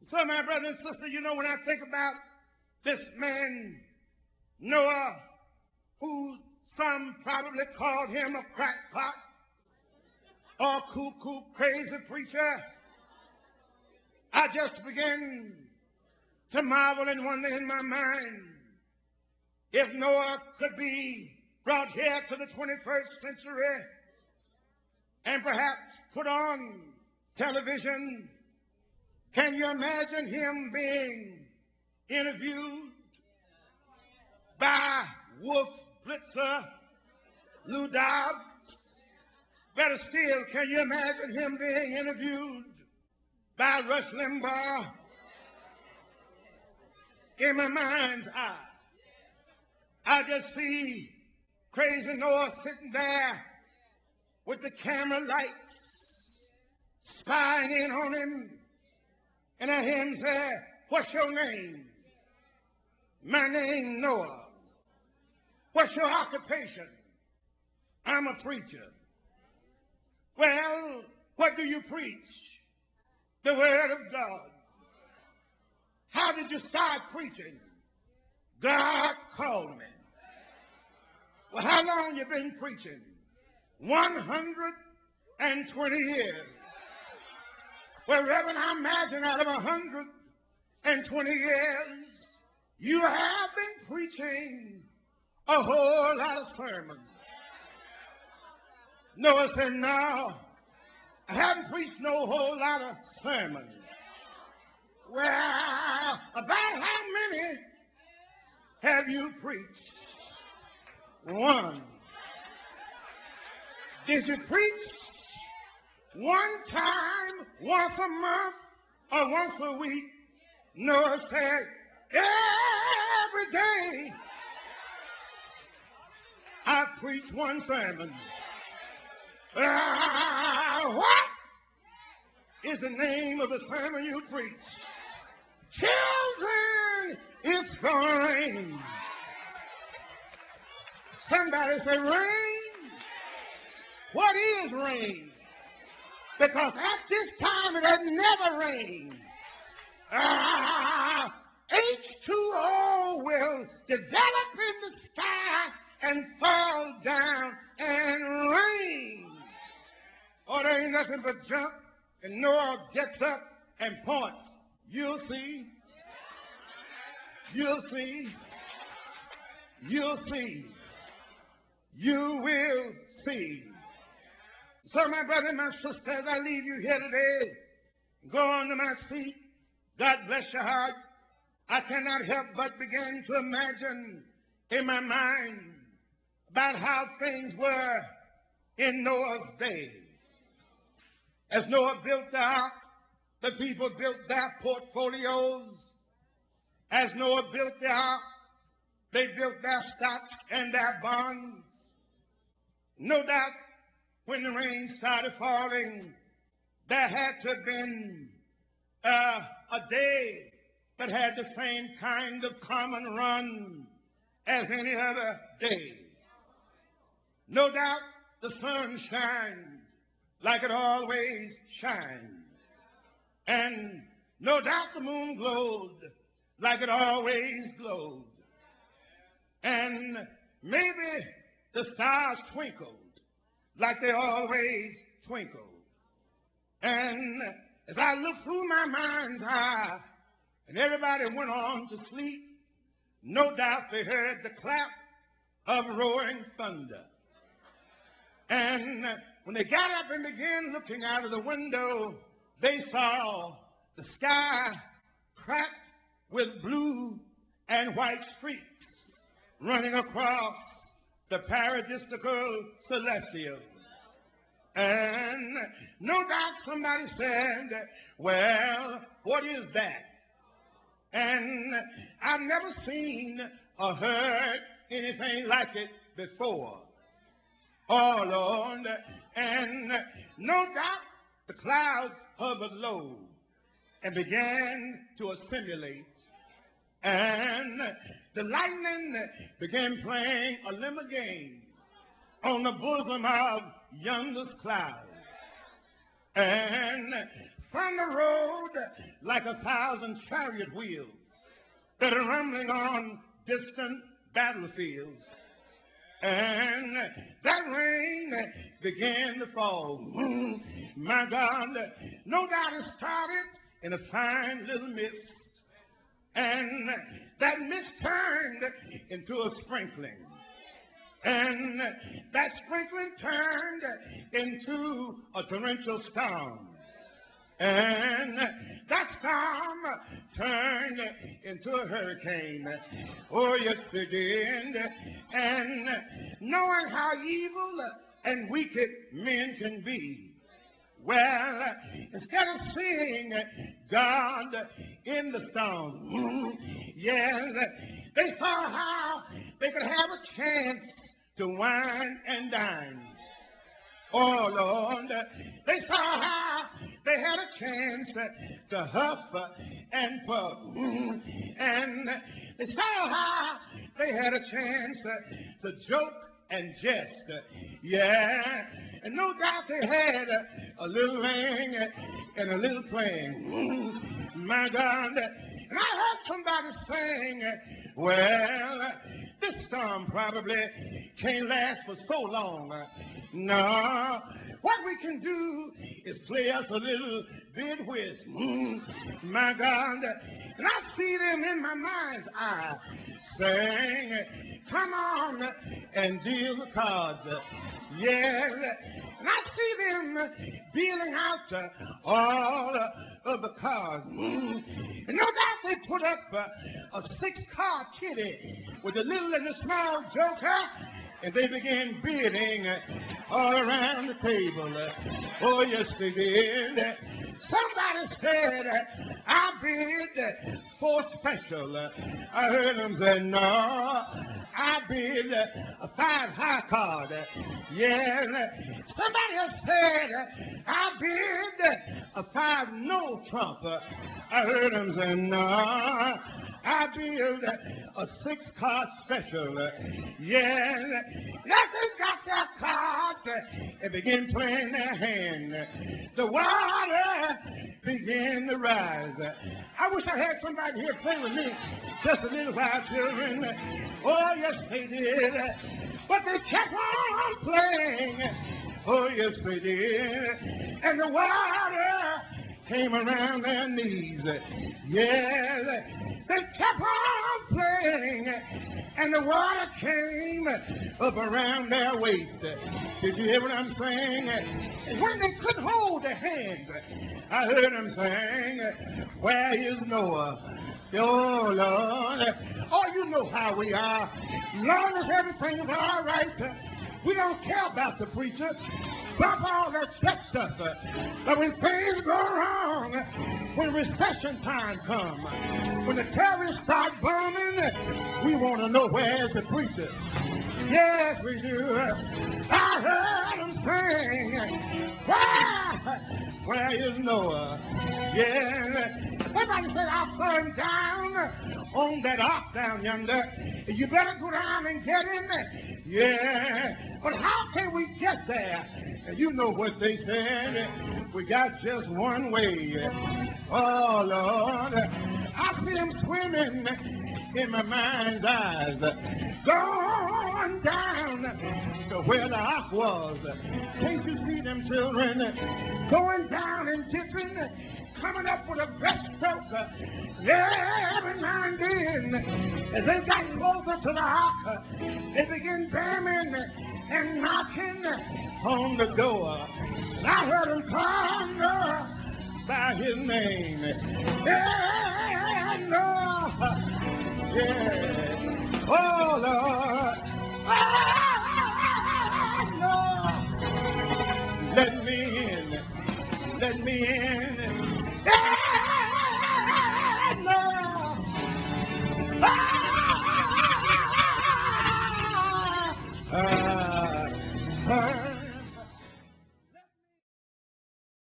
So, my brother and sister, you know, when I think about this man, Noah, who some probably called him a crackpot or cuckoo crazy preacher, I just begin to marvel and wonder in my mind if Noah could be brought here to the 21st century and perhaps put on television. Can you imagine him being interviewed by Wolf Blitzer, Lou Dobbs? Better still, can you imagine him being interviewed by Rush Limbaugh? In my mind's eye, I just see crazy Noah sitting there with the camera lights spying in on him. And I hear him say, "What's your name?" "My name Noah." "What's your occupation?" "I'm a preacher." "Well, what do you preach?" "The word of God." "How did you start preaching?" "God called me." "Well, how long you been preaching?" 120 years. Well, Reverend, I imagine out of 120 years, you have been preaching a whole lot of sermons. Noah said, "No, I haven't preached no whole lot of sermons." "Well, about how many have you preached?" "One." "Did you preach one time, once a month, or once a week?" Noah said, "Every day I preach one sermon." "What is the name of the sermon you preach?" "Children, it's gonna rain." Somebody say, "Rain?" What is rain? Because at this time it had never rained. H2O will develop in the sky and fall down and rain. Oh, there ain't nothing but junk. And Noah gets up and points. "You'll see. You'll see. You'll see. You will see." So, my brother and my sister, as I leave you here today, go on to my seat. God bless your heart. I cannot help but begin to imagine in my mind about how things were in Noah's day. As Noah built the ark, the people built their portfolios. As Noah built the ark, they built their stocks and their bonds. No doubt, when the rain started falling, there had to have been a day that had the same kind of common run as any other day. No doubt the sun shined like it always shines. And no doubt the moon glowed like it always glowed. And maybe the stars twinkled like they always twinkle. And as I look through my mind's eye, and everybody went on to sleep, no doubt they heard the clap of roaring thunder. And when they got up and began looking out of the window, they saw the sky cracked with blue and white streaks running across the paradisical celestial. And no doubt somebody said, "Well, what is that?" And I've never seen or heard anything like it before. Oh, Lord. And no doubt the clouds hovered low and began to assimilate. And the lightning began playing a limber game on the bosom of yonder's cloud. And from the road like 1,000 chariot wheels that are rumbling on distant battlefields. And that rain began to fall. My God, no doubt it started in a fine little mist. And that mist turned into a sprinkling. And that sprinkling turned into a torrential storm. And that storm turned into a hurricane. Oh, yes, it did. And knowing how evil and wicked men can be, well, instead of seeing God in the storm, yes, they saw how they could have a chance to wine and dine. Oh, Lord, they saw how they had a chance to huff and puff. And they saw how they had a chance to joke and jest. Yeah, and no doubt they had a little laying and a little playing. My God, and I heard somebody saying, well, this storm probably can't last for so long. No, what we can do is play us a little bit whist. My God, and I see them in my mind's eye saying, come on and deal the cards. Yes, and I see them dealing out all of the cards. And no doubt they put up a 6-card kitty with the little and the small joker, and they began bidding all around the table. Oh, yes, they did. Somebody said, I bid for special. I heard them say, no, I bid a 5 high card. Yes. Somebody else said, I bid a 5 no trump. I heard them say, no, I bid a 6-card special. Yes. Now they got their cards and began playing their hand. The water began to rise. I wish I had somebody here play with me just a little while, children. Oh, yes, they did. But they kept on playing. Oh, yes, they did. And the water came around their knees. Yes, they kept on playing. And the water came up around their waist. Did you hear what I'm saying? And when they couldn't hold their hands, I heard them saying, where is Noah? Oh, Lord. Oh, you know how we are. Long as everything is all right, we don't care about the preacher. Bump all that church stuff. But when things go wrong, when recession time comes, when the terrorists start bombing, we want to know where's the preacher. Yes, we do. I heard them sing, where is Noah? Yeah. Somebody said, I saw him down on that ark down yonder. You better go down and get him. Yeah. But how can we get there? And you know what they said. We got just one way. Oh, Lord. I see him swimming in my mind's eyes, going down to where the ark was. Can't you see them children going down and dipping, coming up with a breaststroke? Yeah, every now and then, as they got closer to the ark, they began banging and knocking on the door. And I heard them call Noah by his name. Yeah, Noah. Yeah. Oh, Lord.